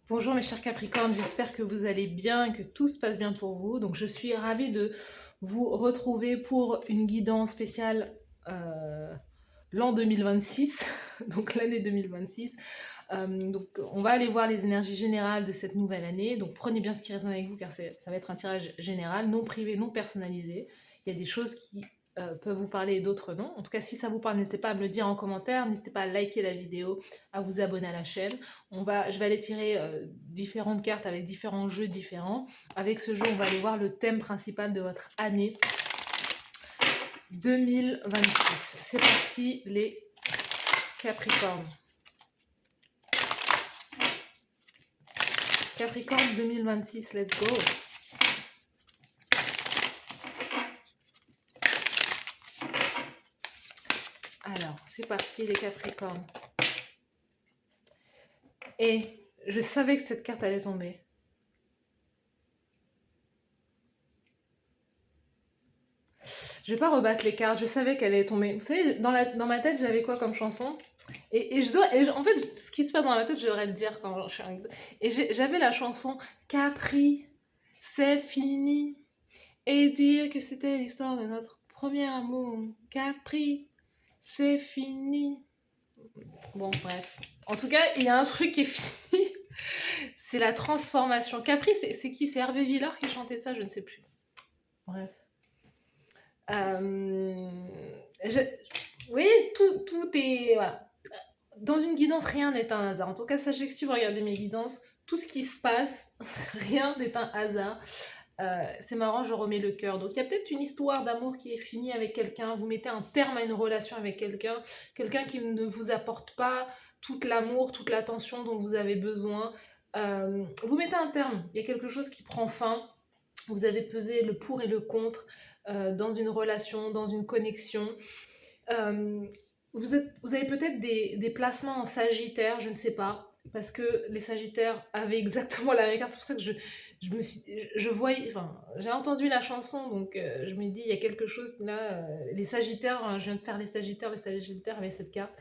Bonjour mes chers Capricornes, j'espère que vous allez bien, que tout se passe bien pour vous. Donc je suis ravie de vous retrouver pour une guidance spéciale euh, l'an 2026, donc l'année 2026. Donc on va aller voir les énergies générales de cette nouvelle année. Donc prenez bien ce qui résonne avec vous car ça va être un tirage général, non privé, non personnalisé. Il y a des choses qui peuvent vous parler et d'autres non. En tout cas, si ça vous parle, n'hésitez pas à me le dire en commentaire, n'hésitez pas à liker la vidéo, à vous abonner à la chaîne. Je vais aller tirer différentes cartes avec différents jeux différents. Avec ce jeu, on va aller voir le thème principal de votre année 2026. C'est parti les Capricornes. Capricorne 2026, let's go. Alors, c'est parti les Capricornes. Et je savais que cette carte allait tomber. Je vais pas rebattre les cartes, je savais qu'elle allait tomber. Vous savez, dans ma tête, j'avais quoi comme chanson? En fait, ce qui se passe dans ma tête, je devrais le dire quand je suis en... Et j'avais la chanson Capri, c'est fini. Et dire que c'était l'histoire de notre premier amour. Capri, c'est fini. Bon, bref. En tout cas, il y a un truc qui est fini. C'est la transformation. Capri, c'est qui? C'est Hervé Villard qui chantait ça? Je ne sais plus. Bref. Euh, je- Oui, tout est... Voilà. Dans une guidance, rien n'est un hasard. En tout cas, sachez que si vous regardez mes guidances, tout ce qui se passe, rien n'est un hasard. C'est marrant, je remets le cœur. Donc il y a peut-être une histoire d'amour qui est finie avec quelqu'un, vous mettez un terme à une relation avec quelqu'un, quelqu'un qui ne vous apporte pas tout l'amour, toute l'attention dont vous avez besoin. Vous mettez un terme, il y a quelque chose qui prend fin, vous avez pesé le pour et le contre dans une relation, dans une connexion. Euh, vous avez peut-être des placements en Sagittaire, je ne sais pas, parce que les Sagittaires avaient exactement la même carte. C'est pour ça que je voyais, enfin, j'ai entendu la chanson, donc je me dis, il y a quelque chose là. Les Sagittaires, hein, je viens de faire les Sagittaires avaient cette carte.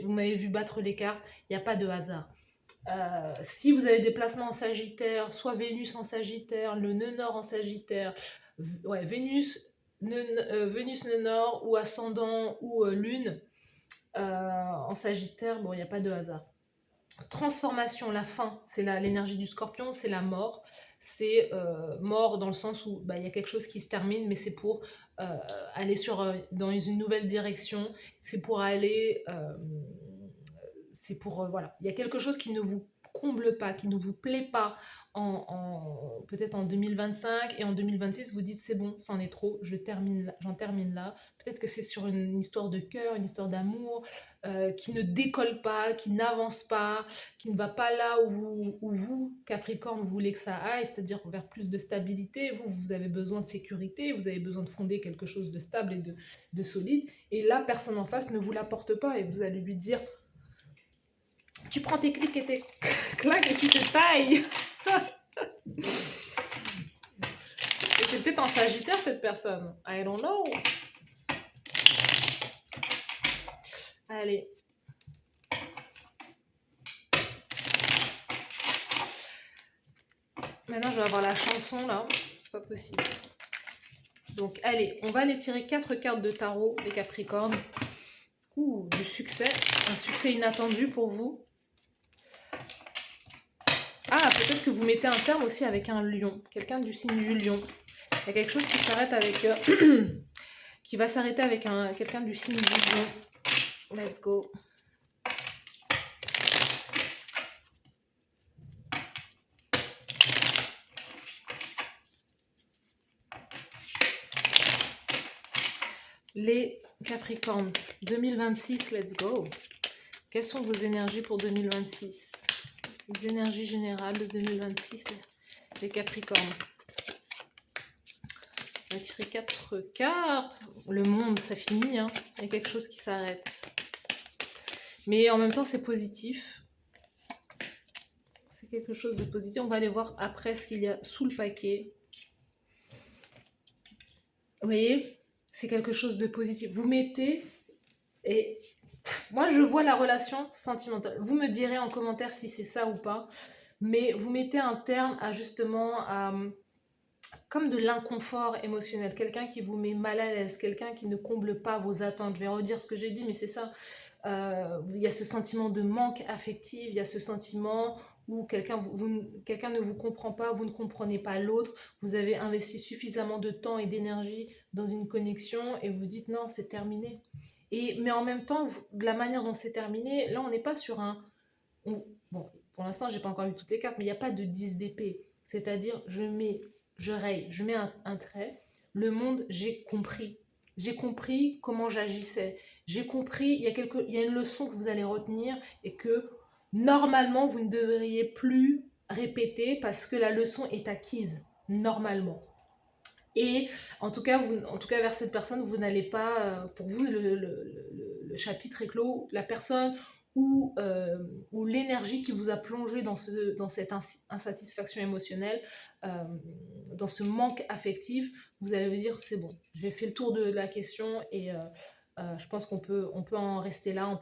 Vous m'avez vu battre les cartes, il n'y a pas de hasard. Si vous avez des placements en Sagittaire, soit Vénus en Sagittaire, le nœud nord en Sagittaire, ouais, Vénus nœud nord ou ascendant ou lune en Sagittaire, bon, il n'y a pas de hasard. Transformation, la fin, c'est l'énergie du scorpion, c'est la mort. C'est mort dans le sens où bah, y a quelque chose qui se termine, mais c'est pour euh, aller dans une nouvelle direction, c'est pour aller c'est pour voilà, il y a quelque chose qui ne vous comble pas, qui ne vous plaît pas peut-être en 2025 et en 2026 vous dites c'est bon, c'en est trop, j'en termine là. Peut-être que c'est sur une histoire de cœur, une histoire d'amour qui ne décolle pas, qui n'avance pas, qui ne va pas là où vous, Capricorne, vous voulez que ça aille, c'est-à-dire vers plus de stabilité. Vous avez besoin de sécurité, vous avez besoin de fonder quelque chose de stable et de solide. Et là, personne en face ne vous l'apporte pas et vous allez lui dire tu prends tes clics et tes claques et tu te tailles. Et c'est peut-être un Sagittaire cette personne. I don't know. Allez. Maintenant je vais avoir la chanson là. C'est pas possible. Donc allez, on va aller tirer 4 cartes de tarot, les Capricornes. Ouh, du succès. Un succès inattendu pour vous. Ah, peut-être que vous mettez un terme aussi avec un lion. Quelqu'un du signe du lion. Il y a quelque chose qui s'arrête avec... qui va s'arrêter avec quelqu'un du signe du lion. Let's go. Les Capricornes, 2026, let's go. Quelles sont vos énergies pour 2026? Les énergies générales de 2026, les Capricornes. On va tirer 4 cartes. Le monde, ça finit, hein. Il y a quelque chose qui s'arrête. Mais en même temps, c'est positif. C'est quelque chose de positif. On va aller voir après ce qu'il y a sous le paquet. Vous voyez, c'est quelque chose de positif. Vous mettez et moi je vois la relation sentimentale. Vous me direz en commentaire si c'est ça ou pas. mais vous mettez un terme à justement comme de l'inconfort émotionnel, quelqu'un qui vous met mal à l'aise, quelqu'un qui ne comble pas vos attentes. Je vais redire ce que j'ai dit, mais c'est ça. Il y a ce sentiment de manque affectif, il y a ce sentiment où quelqu'un ne vous comprend pas, vous ne comprenez pas l'autre, vous avez investi suffisamment de temps et d'énergie dans une connexion et vous dites non, c'est terminé. Mais en même temps, de la manière dont c'est terminé, là, on n'est pas sur bon, pour l'instant, j'ai pas encore vu toutes les cartes, mais il n'y a pas de 10 d'épée. C'est-à-dire, je raye, je mets un trait. Le monde, j'ai compris. J'ai compris comment j'agissais. J'ai compris, il y a une leçon que vous allez retenir et que normalement, vous ne devriez plus répéter parce que la leçon est acquise, normalement. Et en tout cas vers cette personne, vous n'allez pas, pour vous, le chapitre est clos. La personne ou l'énergie qui vous a plongé dans cette insatisfaction émotionnelle, euh, dans ce manque affectif, vous allez vous dire c'est bon, j'ai fait le tour de la question et je pense qu'on peut en rester là, on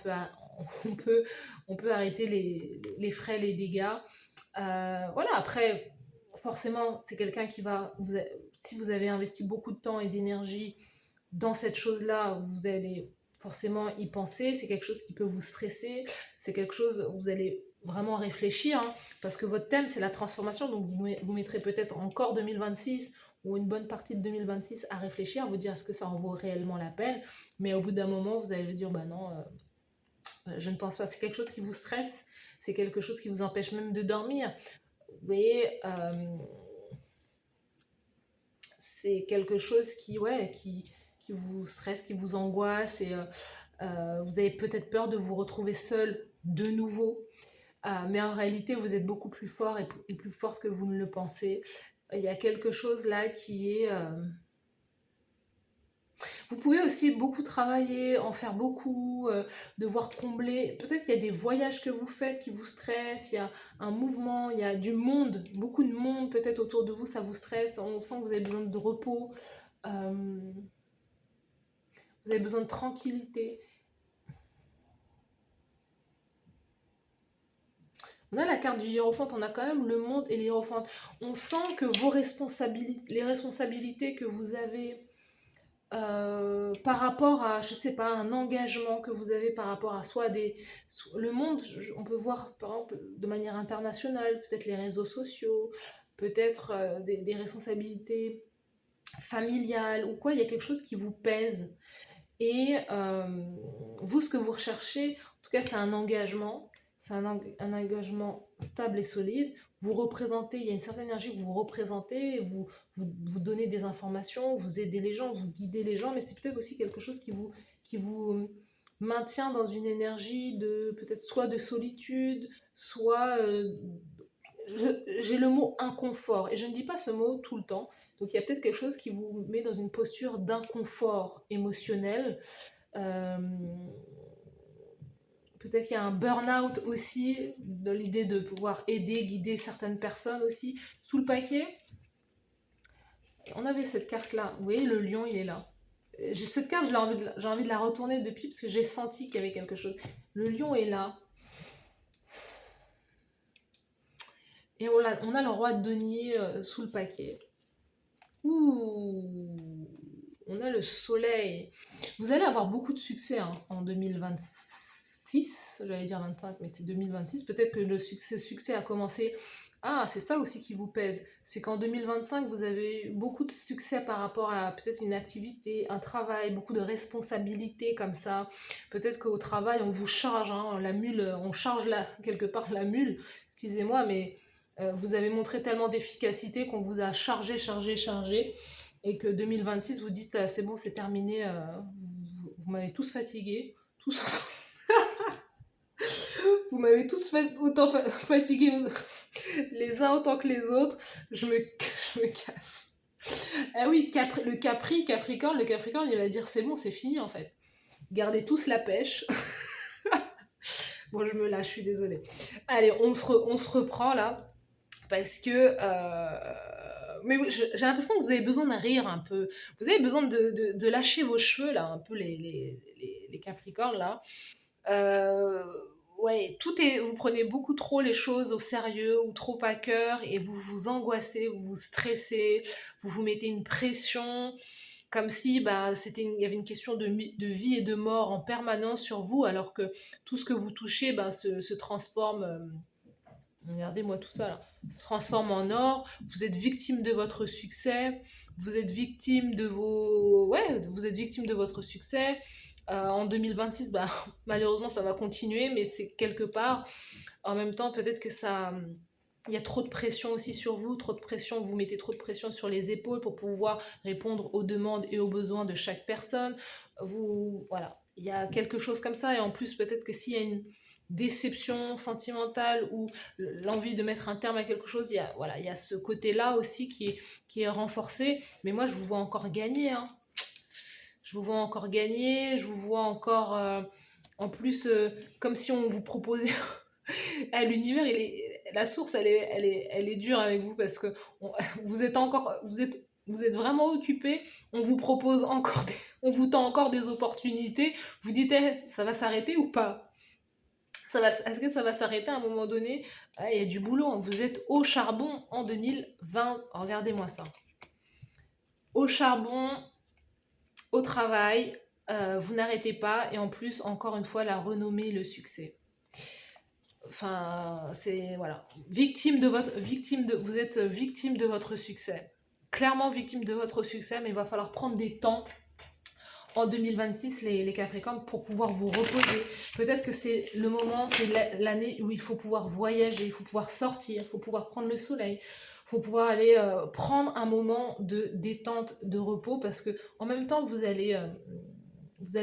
peut, on peut arrêter les frais, les dégâts. Voilà, après, forcément, c'est quelqu'un qui si vous avez investi beaucoup de temps et d'énergie dans cette chose-là, vous allez forcément y penser. C'est quelque chose qui peut vous stresser. C'est quelque chose où vous allez vraiment réfléchir, hein, parce que votre thème, c'est la transformation. Donc, vous mettrez peut-être encore 2026 ou une bonne partie de 2026 à réfléchir, à vous dire est-ce que ça en vaut réellement la peine. Mais au bout d'un moment, vous allez vous dire, bah non, je ne pense pas. C'est quelque chose qui vous stresse. C'est quelque chose qui vous empêche même de dormir. Vous voyez, c'est quelque chose qui vous stresse, qui vous angoisse et vous avez peut-être peur de vous retrouver seul de nouveau. Mais en réalité, vous êtes beaucoup plus fort et plus forte que vous ne le pensez. Il y a quelque chose là qui est... Vous pouvez aussi beaucoup travailler, en faire beaucoup, devoir combler. Peut-être qu'il y a des voyages que vous faites qui vous stressent, il y a un mouvement, il y a du monde, beaucoup de monde peut-être autour de vous, ça vous stresse. On sent que vous avez besoin de repos, vous avez besoin de tranquillité. On a la carte du hiérophante, on a quand même le monde et l'hiérophante. On sent que les responsabilités que vous avez par rapport à, je sais pas, un engagement que vous avez par rapport à le monde, on peut voir par exemple de manière internationale, peut-être les réseaux sociaux, peut-être des responsabilités familiales ou quoi, il y a quelque chose qui vous pèse. Et vous, ce que vous recherchez, en tout cas, c'est un engagement. C'est un engagement stable et solide. Vous représentez, il y a une certaine énergie que vous représentez, vous donnez des informations, vous aidez les gens, vous guidez les gens, mais c'est peut-être aussi quelque chose qui vous maintient dans une énergie de peut-être soit de solitude, soit j'ai le mot inconfort, et je ne dis pas ce mot tout le temps. Donc il y a peut-être quelque chose qui vous met dans une posture d'inconfort émotionnel. Euh, Peut-être qu'il y a un burn-out aussi, dans l'idée de pouvoir aider, guider certaines personnes aussi. Sous le paquet, on avait cette carte-là. Vous voyez, le lion, il est là. Cette carte, j'ai envie de la retourner depuis parce que j'ai senti qu'il y avait quelque chose. Le lion est là. Et on a le roi de denier sous le paquet. Ouh, on a le soleil. Vous allez avoir beaucoup de succès hein, en 2026. J'allais dire 25, mais c'est 2026. Peut-être que ce succès a commencé. Ah, c'est ça aussi qui vous pèse. C'est qu'en 2025, vous avez eu beaucoup de succès par rapport à peut-être une activité, un travail, beaucoup de responsabilités comme ça. Peut-être qu'au travail, on vous charge, hein, la mule, on charge quelque part la mule. Excusez-moi, mais vous avez montré tellement d'efficacité qu'on vous a chargé, chargé, chargé, et que 2026, vous dites c'est bon, c'est terminé, vous m'avez tous fatigué, tous, vous m'avez tous fait autant fatigué les uns autant que les autres, je me casse. Ah oui, Capricorne, le Capricorne, il va dire c'est bon, c'est fini en fait. Gardez tous la pêche. Bon, je me lâche, je suis désolée. Allez, on se reprend là. Parce que mais j'ai l'impression que vous avez besoin de rire un peu. Vous avez besoin de lâcher vos cheveux là, un peu les Capricornes là. Euh, ouais, vous prenez beaucoup trop les choses au sérieux ou trop à cœur et vous vous angoissez, vous vous stressez, vous vous mettez une pression comme si bah, il y avait une question de vie et de mort en permanence sur vous, alors que tout ce que vous touchez bah, se transforme. Regardez-moi tout ça là, se transforme en or. Vous êtes victime de votre succès. Vous êtes victime de vos, ouais, vous êtes victime de votre succès. En 2026, bah, malheureusement, ça va continuer, mais c'est quelque part. En même temps, peut-être que ça, il y a trop de pression aussi sur vous, trop de pression, vous mettez trop de pression sur les épaules pour pouvoir répondre aux demandes et aux besoins de chaque personne. Voilà, il y a quelque chose comme ça. Et en plus, peut-être que s'il y a une déception sentimentale ou l'envie de mettre un terme à quelque chose, voilà, il y a ce côté-là aussi qui est renforcé. Mais moi, je vous vois encore gagner, hein. Je vous vois encore gagner, je vous vois encore, en plus, comme si on vous proposait à l'univers, la source, elle est dure avec vous parce que vous êtes encore, vous êtes vraiment occupé. On vous propose encore, on vous tend encore des opportunités. Vous dites, eh, ça va s'arrêter ou pas? Est-ce que ça va s'arrêter à un moment donné? Ah, il y a du boulot, hein. Vous êtes au charbon en 2020. Regardez-moi ça. Au charbon, au travail, vous n'arrêtez pas. Et en plus, encore une fois, la renommée, le succès. Enfin, c'est voilà, vous êtes victime de votre succès. Clairement victime de votre succès, mais il va falloir prendre des temps en 2026, les Capricornes, pour pouvoir vous reposer. Peut-être que c'est le moment, c'est l'année où il faut pouvoir voyager, il faut pouvoir sortir, il faut pouvoir prendre le soleil, il faut pouvoir aller prendre un moment de détente, de repos, parce que en même temps, vous allez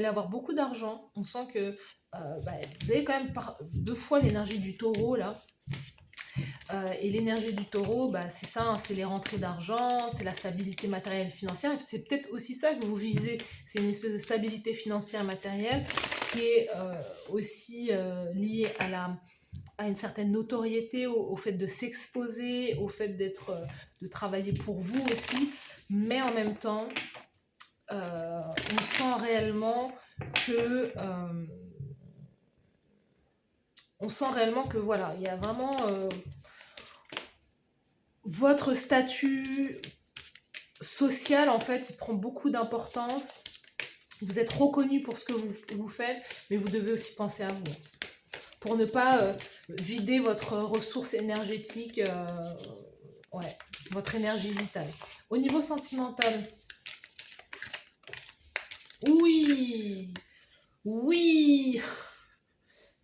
avoir beaucoup d'argent. On sent que bah, vous avez quand même deux fois l'énergie du taureau là. Et l'énergie du taureau, bah, c'est ça, hein, c'est les rentrées d'argent, c'est la stabilité matérielle financière. Et puis c'est peut-être aussi ça que vous visez, c'est une espèce de stabilité financière matérielle qui est aussi liée à une certaine notoriété, au fait de s'exposer, au fait de travailler pour vous aussi. Mais en même temps, on sent réellement que voilà, il y a vraiment votre statut social, en fait, il prend beaucoup d'importance. Vous êtes reconnu pour ce que vous faites, mais vous devez aussi penser à vous. Pour ne pas vider votre ressource énergétique, ouais, votre énergie vitale. Au niveau sentimental, oui, oui,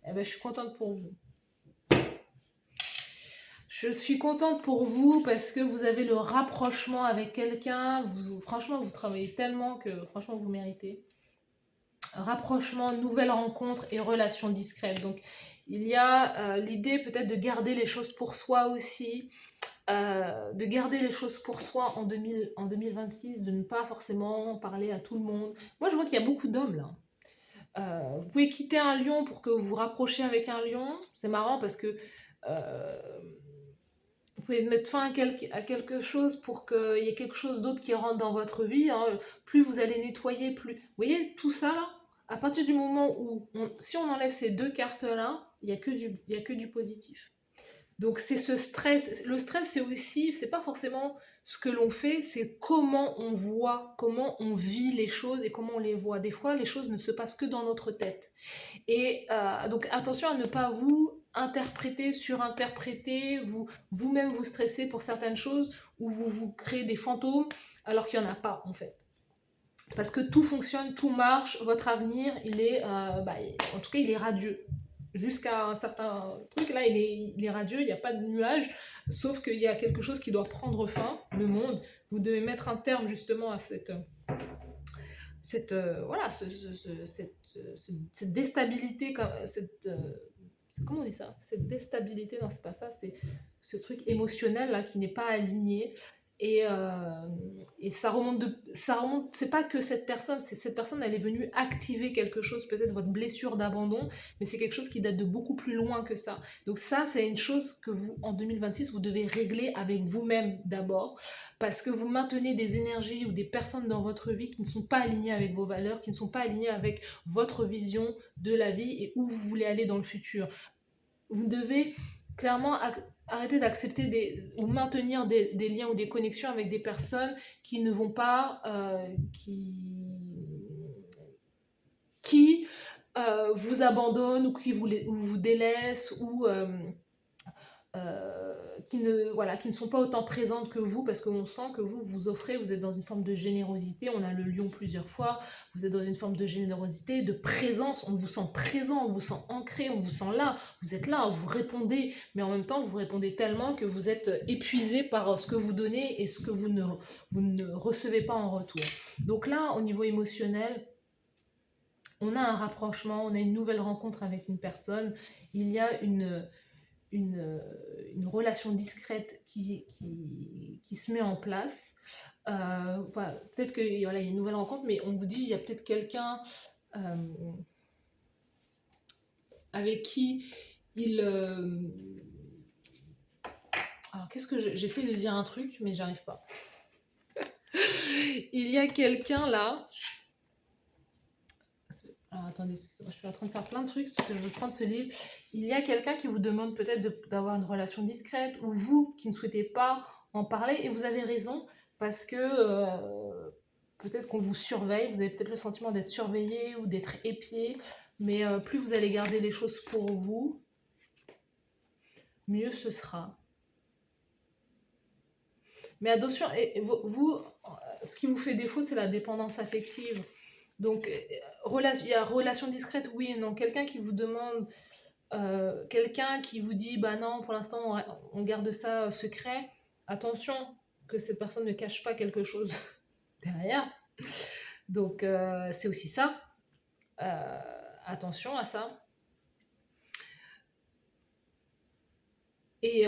eh ben, je suis contente pour vous. Je suis contente pour vous parce que vous avez le rapprochement avec quelqu'un. Franchement, vous travaillez tellement que franchement, vous méritez. Rapprochement, nouvelle rencontre et relations discrètes. Donc, il y a l'idée peut-être de garder les choses pour soi aussi. De garder les choses pour soi en 2026, de ne pas forcément parler à tout le monde. Moi, je vois qu'il y a beaucoup d'hommes là. Vous pouvez quitter un lion pour que vous vous rapprochiez avec un lion. C'est marrant parce que vous pouvez mettre fin à quelque chose pour qu'il y ait quelque chose d'autre qui rentre dans votre vie, hein. Plus vous allez nettoyer, plus... Vous voyez, tout ça, là, à partir du moment où... si on enlève ces deux cartes-là, il n'y a que du positif. Donc c'est ce stress. Le stress, c'est aussi... C'est pas forcément ce que l'on fait, c'est comment on voit, comment on vit les choses et comment on les voit. Des fois, les choses ne se passent que dans notre tête. Et donc attention à ne pas vous interpréter, surinterpréter, vous-même vous stresser pour certaines choses ou vous créez des fantômes alors qu'il n'y en a pas en fait. Parce que tout fonctionne, tout marche, votre avenir, il est, en tout cas, il est radieux. Jusqu'à un certain truc, là, il est radieux, il n'y a pas de nuages, sauf qu'il y a quelque chose qui doit prendre fin, le monde. Vous devez mettre un terme justement à voilà, cette déstabilité, comment on dit ça? Cette déstabilité, non, c'est pas ça, c'est ce truc émotionnel là qui n'est pas aligné. Et ça remonte, c'est pas que cette personne, c'est cette personne, elle est venue activer quelque chose, peut-être votre blessure d'abandon, mais c'est quelque chose qui date de beaucoup plus loin que ça. Donc ça, c'est une chose que vous, en 2026, vous devez régler avec vous-même d'abord, parce que vous maintenez des énergies ou des personnes dans votre vie qui ne sont pas alignées avec vos valeurs, qui ne sont pas alignées avec votre vision de la vie et où vous voulez aller dans le futur. Vous devez clairement arrêter d'accepter ou maintenir des liens ou des connexions avec des personnes qui ne vont pas, qui vous abandonnent ou ou vous délaissent ou qui ne sont pas autant présentes que vous, parce qu'on sent que vous offrez, vous êtes dans une forme de générosité, on a le lion plusieurs fois, vous êtes dans une forme de générosité, de présence, on vous sent présent, on vous sent ancré, on vous sent là, vous êtes là, vous répondez, mais en même temps vous répondez tellement que vous êtes épuisé par ce que vous donnez et ce que vous ne recevez pas en retour. Donc là, au niveau émotionnel, on a un rapprochement, on a une nouvelle rencontre avec une personne, il y a une, une relation discrète qui se met en place. Voilà, peut-être qu'il voilà, y a une nouvelle rencontre, mais on vous dit il y a peut-être quelqu'un avec qui il... Alors qu'est-ce que j'essaie de dire un truc, mais j'arrive pas. Il y a quelqu'un là. Alors attendez, excusez-moi, je suis en train de faire plein de trucs parce que je veux prendre ce livre. Il y a quelqu'un qui vous demande peut-être d'avoir une relation discrète, ou vous qui ne souhaitez pas en parler, et vous avez raison, parce que peut-être qu'on vous surveille, vous avez peut-être le sentiment d'être surveillé ou d'être épié, mais plus vous allez garder les choses pour vous, mieux ce sera. Mais attention, vous, ce qui vous fait défaut, c'est la dépendance affective. Donc, il y a relation discrète, oui et non. Quelqu'un qui vous demande, quelqu'un qui vous dit, bah non, pour l'instant, on garde ça secret. Attention, que cette personne ne cache pas quelque chose derrière. Donc, c'est aussi ça. Attention à ça. Et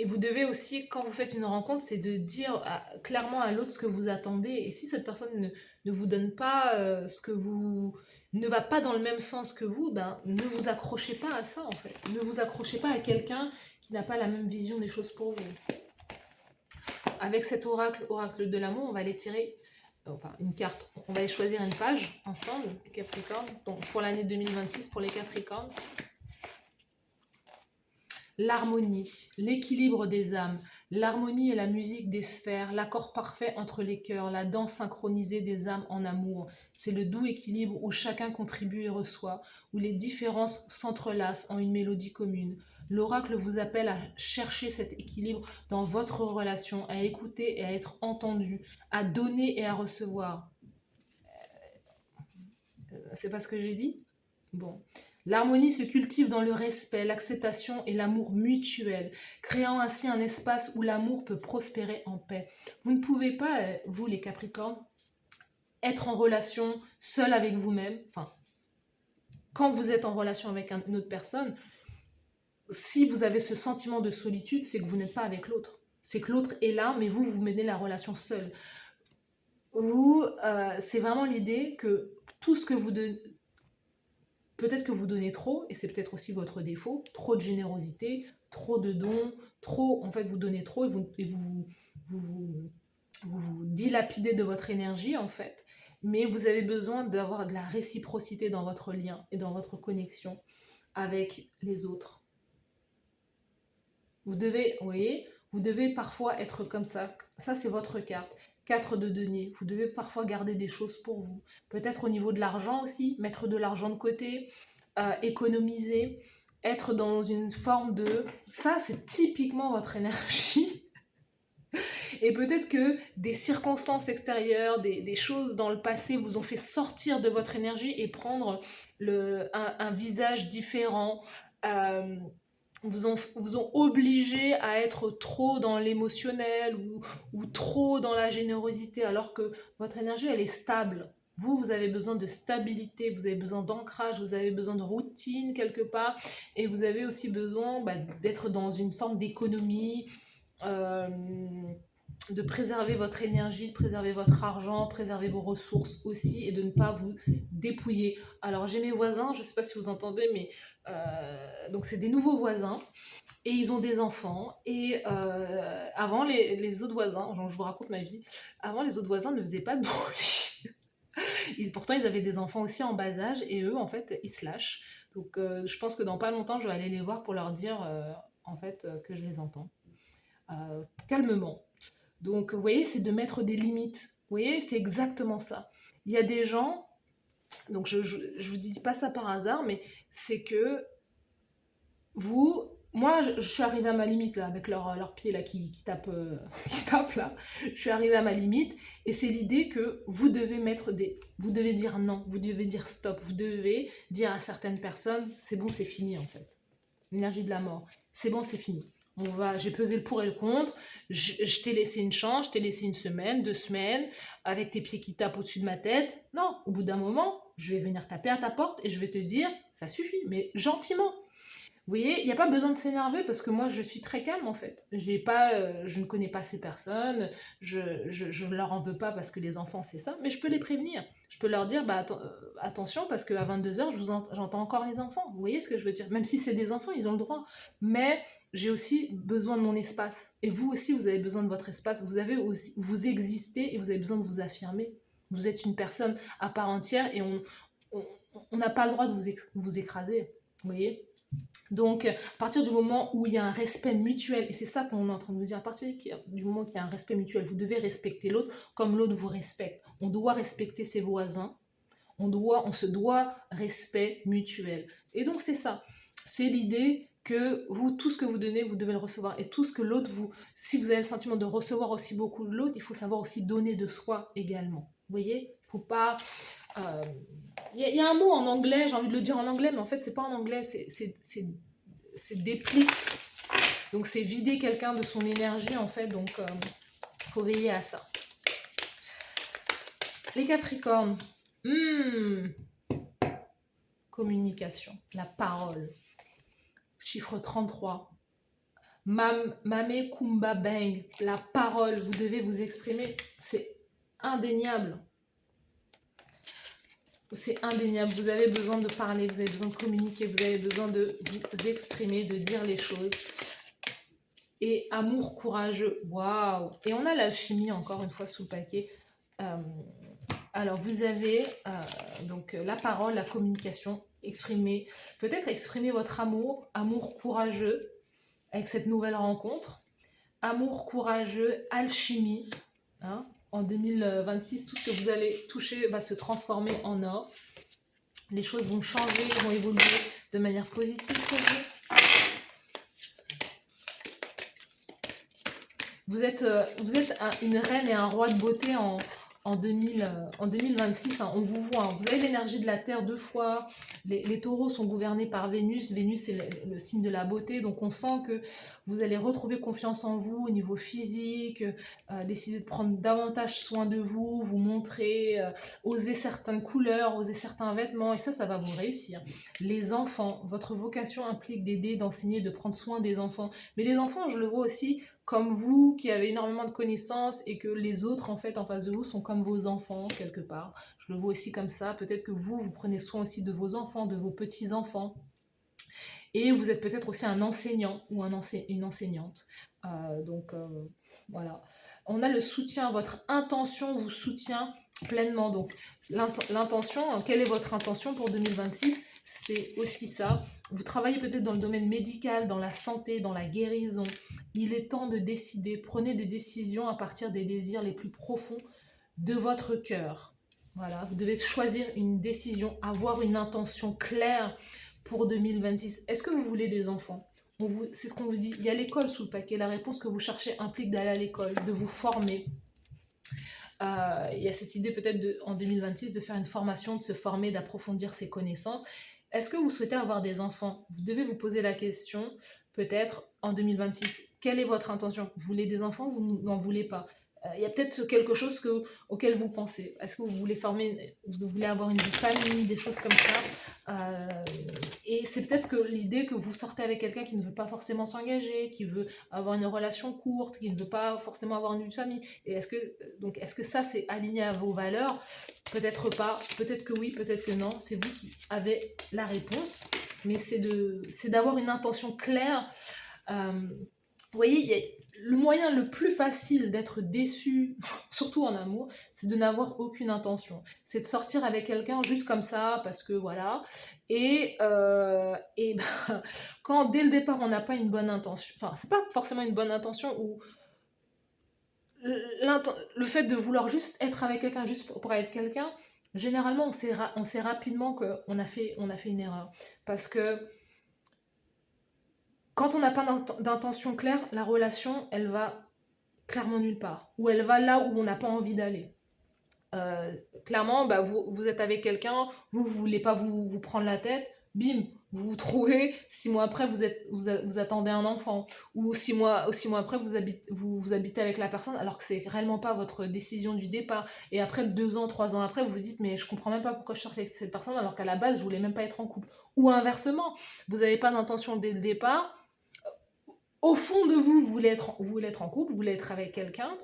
vous devez aussi, quand vous faites une rencontre, c'est de dire clairement à l'autre ce que vous attendez. Et si cette personne ne vous donne pas ce que vous... ne va pas dans le même sens que vous, ben, ne vous accrochez pas à ça, en fait. Ne vous accrochez pas à quelqu'un qui n'a pas la même vision des choses pour vous. Avec cet oracle de l'amour, on va aller tirer une carte. On va aller choisir une page ensemble, Capricorne. Donc, pour l'année 2026, pour les Capricornes. L'harmonie, l'équilibre des âmes. L'harmonie est la musique des sphères, l'accord parfait entre les cœurs, la danse synchronisée des âmes en amour. C'est le doux équilibre où chacun contribue et reçoit, où les différences s'entrelacent en une mélodie commune. L'oracle vous appelle à chercher cet équilibre dans votre relation, à écouter et à être entendu, à donner et à recevoir. C'est pas ce que j'ai dit? Bon. L'harmonie se cultive dans le respect, l'acceptation et l'amour mutuel, créant ainsi un espace où l'amour peut prospérer en paix. Vous ne pouvez pas, vous les Capricornes, être en relation seul avec vous-même. Enfin, quand vous êtes en relation avec une autre personne, si vous avez ce sentiment de solitude, c'est que vous n'êtes pas avec l'autre. C'est que l'autre est là, mais vous menez la relation seul. C'est vraiment l'idée que tout ce que vous donnez, peut-être que vous donnez trop, et c'est peut-être aussi votre défaut, trop de générosité, trop de dons, trop, en fait vous donnez trop et vous dilapidez de votre énergie en fait, mais vous avez besoin d'avoir de la réciprocité dans votre lien et dans votre connexion avec les autres. Vous devez parfois être comme ça c'est votre carte. 4 de denier, vous devez parfois garder des choses pour vous. Peut-être au niveau de l'argent aussi, mettre de l'argent de côté, économiser, être dans une forme de... Ça, c'est typiquement votre énergie. Et peut-être que des circonstances extérieures, des choses dans le passé vous ont fait sortir de votre énergie et prendre un visage différent. Vous ont obligé à être trop dans l'émotionnel ou trop dans la générosité, alors que votre énergie, elle est stable. Vous avez besoin de stabilité, vous avez besoin d'ancrage, vous avez besoin de routine quelque part, et vous avez aussi besoin d'être dans une forme d'économie, de préserver votre énergie, de préserver votre argent, préserver vos ressources aussi et de ne pas vous dépouiller. Alors j'ai mes voisins, je ne sais pas si vous entendez, mais donc c'est des nouveaux voisins et ils ont des enfants. Et avant, les autres voisins, genre, je vous raconte ma vie, avant les autres voisins ne faisaient pas de bruit. Pourtant, ils avaient des enfants aussi en bas âge et eux, en fait, ils se lâchent. Donc je pense que dans pas longtemps, je vais aller les voir pour leur dire en fait que je les entends. Calmement. Donc, vous voyez, c'est de mettre des limites. Vous voyez, c'est exactement ça. Il y a des gens, donc je vous dis pas ça par hasard, mais c'est que moi, je suis arrivée à ma limite là, avec leur pied là qui tape, qui tape là. Je suis arrivée à ma limite et c'est l'idée que vous devez dire non, vous devez dire stop, vous devez dire à certaines personnes, c'est bon, c'est fini en fait. L'énergie de la mort. C'est bon, c'est fini. J'ai pesé le pour et le contre. Je t'ai laissé une chance, je t'ai laissé une semaine, 2 semaines, avec tes pieds qui tapent au-dessus de ma tête. Non, au bout d'un moment, je vais venir taper à ta porte et je vais te dire, ça suffit, mais gentiment. Vous voyez, il n'y a pas besoin de s'énerver parce que moi, je suis très calme en fait. Je ne connais pas ces personnes, je ne leur en veux pas parce que les enfants, c'est ça, mais je peux les prévenir. Je peux leur dire, attention parce qu'à 22h, j'entends encore les enfants. Vous voyez ce que je veux dire? Même si c'est des enfants, ils ont le droit. Mais j'ai aussi besoin de mon espace. Et vous aussi, vous avez besoin de votre espace. Vous existez et vous avez besoin de vous affirmer. Vous êtes une personne à part entière et on n'a pas le droit de vous écraser. Vous voyez? Donc, à partir du moment où il y a un respect mutuel, et c'est ça qu'on est en train de vous dire, à partir du moment qu'il y a un respect mutuel, vous devez respecter l'autre comme l'autre vous respecte. On doit respecter ses voisins, on se doit respect mutuel. Et donc, c'est ça. C'est l'idée que tout ce que vous donnez, vous devez le recevoir. Et tout ce que l'autre si vous avez le sentiment de recevoir aussi beaucoup de l'autre, il faut savoir aussi donner de soi également. Vous voyez? Il ne faut pas... Il y a un mot en anglais, j'ai envie de le dire en anglais, mais en fait, c'est pas en anglais, c'est déplique. Donc, c'est vider quelqu'un de son énergie, en fait. Donc, faut veiller à ça. Les Capricornes. Communication, la parole. Chiffre 33. Mame Kumba Bang. La parole, vous devez vous exprimer. C'est indéniable. C'est indéniable, vous avez besoin de parler, vous avez besoin de communiquer, vous avez besoin de vous exprimer, de dire les choses. Et amour courageux, waouh! Et on a l'alchimie encore une fois sous le paquet. Alors vous avez donc la parole, la communication, peut-être exprimer votre amour courageux avec cette nouvelle rencontre. Amour courageux, alchimie, hein? En 2026, tout ce que vous allez toucher va se transformer en or. Les choses vont changer, vont évoluer de manière positive pour vous. Vous êtes une reine et un roi de beauté en 2026. Hein, on vous voit. Hein, vous avez l'énergie de la Terre 2 fois. Les taureaux sont gouvernés par Vénus. Vénus, c'est le signe de la beauté. Donc, on sent que vous allez retrouver confiance en vous au niveau physique, décider de prendre davantage soin de vous, vous montrer, oser certaines couleurs, oser certains vêtements. Et ça va vous réussir. Les enfants, votre vocation implique d'aider, d'enseigner, de prendre soin des enfants. Mais les enfants, je le vois aussi comme vous qui avez énormément de connaissances et que les autres en fait en face de vous sont comme vos enfants quelque part. Je le vois aussi comme ça. Peut-être que vous prenez soin aussi de vos enfants, de vos petits-enfants. Et vous êtes peut-être aussi un enseignant ou une enseignante. Voilà. On a le soutien, votre intention vous soutient pleinement. Donc l'intention, quelle est votre intention pour 2026? C'est aussi ça. Vous travaillez peut-être dans le domaine médical, dans la santé, dans la guérison. Il est temps de décider. Prenez des décisions à partir des désirs les plus profonds de votre cœur. Voilà, vous devez choisir une décision, avoir une intention claire pour 2026. Est-ce que vous voulez des enfants? C'est ce qu'on vous dit. Il y a l'école sous le paquet. La réponse que vous cherchez implique d'aller à l'école, de vous former. Il y a cette idée peut-être en 2026 de faire une formation, de se former, d'approfondir ses connaissances. Est-ce que vous souhaitez avoir des enfants? Vous devez vous poser la question, peut-être en 2026, quelle est votre intention? Vous voulez des enfants ou vous n'en voulez pas? Il y a peut-être quelque chose auquel vous pensez. Est-ce que vous voulez avoir une vie de famille, des choses comme ça. Et c'est peut-être que l'idée que vous sortez avec quelqu'un qui ne veut pas forcément s'engager, qui veut avoir une relation courte, qui ne veut pas forcément avoir une vie de famille. Et est-ce que ça, c'est aligné à vos valeurs? Peut-être pas, peut-être que oui, peut-être que non. C'est vous qui avez la réponse. Mais c'est d'avoir une intention claire. Vous voyez, le moyen le plus facile d'être déçu, surtout en amour, c'est de n'avoir aucune intention. C'est de sortir avec quelqu'un juste comme ça, parce que voilà. Et ben, quand dès le départ on n'a pas une bonne intention, enfin, c'est pas forcément une bonne intention, ou le fait de vouloir juste être avec quelqu'un, juste pour être quelqu'un, généralement on sait rapidement qu'on on a fait une erreur. Parce que quand on n'a pas d'intention claire, la relation, elle va clairement nulle part. Ou elle va là où on n'a pas envie d'aller. Euh, Clairement, bah, vous êtes avec quelqu'un, vous ne voulez pas vous prendre la tête, bim, vous vous trouvez, 6 mois après, vous attendez un enfant. Ou 6 mois après, vous habitez avec la personne, alors que c'est réellement pas votre décision du départ. Et après 2 ans, 3 ans après, vous vous dites, mais je comprends même pas pourquoi je sors avec cette personne, alors qu'à la base, je voulais même pas être en couple. Ou inversement, vous n'avez pas d'intention dès le départ, au fond de vous, vous voulez être en couple, vous voulez être avec quelqu'un.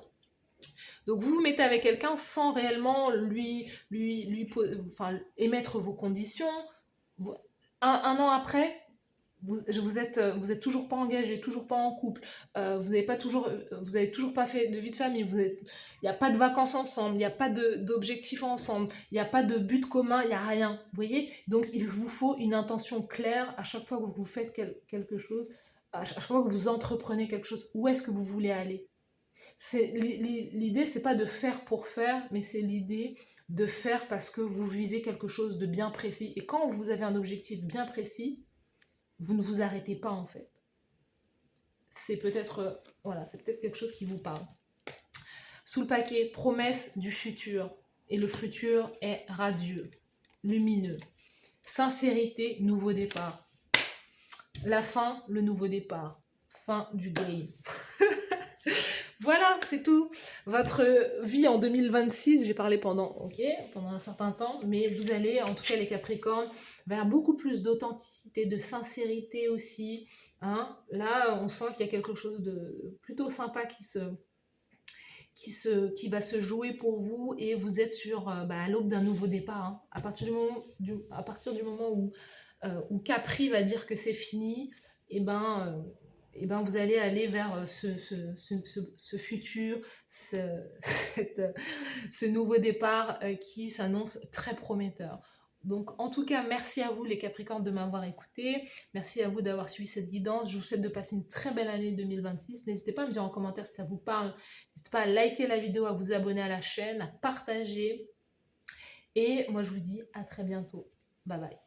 Donc vous vous mettez avec quelqu'un sans réellement enfin, émettre vos conditions. Un an après, vous êtes toujours pas engagé, toujours pas en couple. Vous avez toujours pas fait de vie de famille. Il n'y a pas de vacances ensemble, il n'y a pas d'objectifs ensemble, il n'y a pas de but commun, il n'y a rien. Vous voyez? Donc il vous faut une intention claire à chaque fois que vous faites quelque chose, à chaque fois que vous entreprenez quelque chose. Où est-ce que vous voulez aller? L'idée, c'est pas de faire pour faire, mais c'est l'idée de faire parce que vous visez quelque chose de bien précis. Et quand vous avez un objectif bien précis, vous ne vous arrêtez pas en fait. C'est peut-être voilà, c'est peut-être quelque chose qui vous parle. Sous le paquet, promesse du futur. Et le futur est radieux, lumineux. Sincérité, nouveau départ. La fin, le nouveau départ. Fin du game. Voilà, c'est tout. Votre vie en 2026, j'ai parlé pendant un certain temps, mais vous allez, en tout cas les Capricornes, vers beaucoup plus d'authenticité, de sincérité aussi. Hein. Là, on sent qu'il y a quelque chose de plutôt sympa qui va se jouer pour vous, et vous êtes à l'aube d'un nouveau départ. Hein. À partir du moment où Capri va dire que c'est fini, et ben vous allez aller vers ce futur, ce nouveau départ qui s'annonce très prometteur. Donc en tout cas, merci à vous les Capricornes de m'avoir écouté. Merci à vous d'avoir suivi cette guidance. Je vous souhaite de passer une très belle année 2026. N'hésitez pas à me dire en commentaire si ça vous parle. N'hésitez pas à liker la vidéo, à vous abonner à la chaîne, à partager. Et moi je vous dis à très bientôt. Bye bye.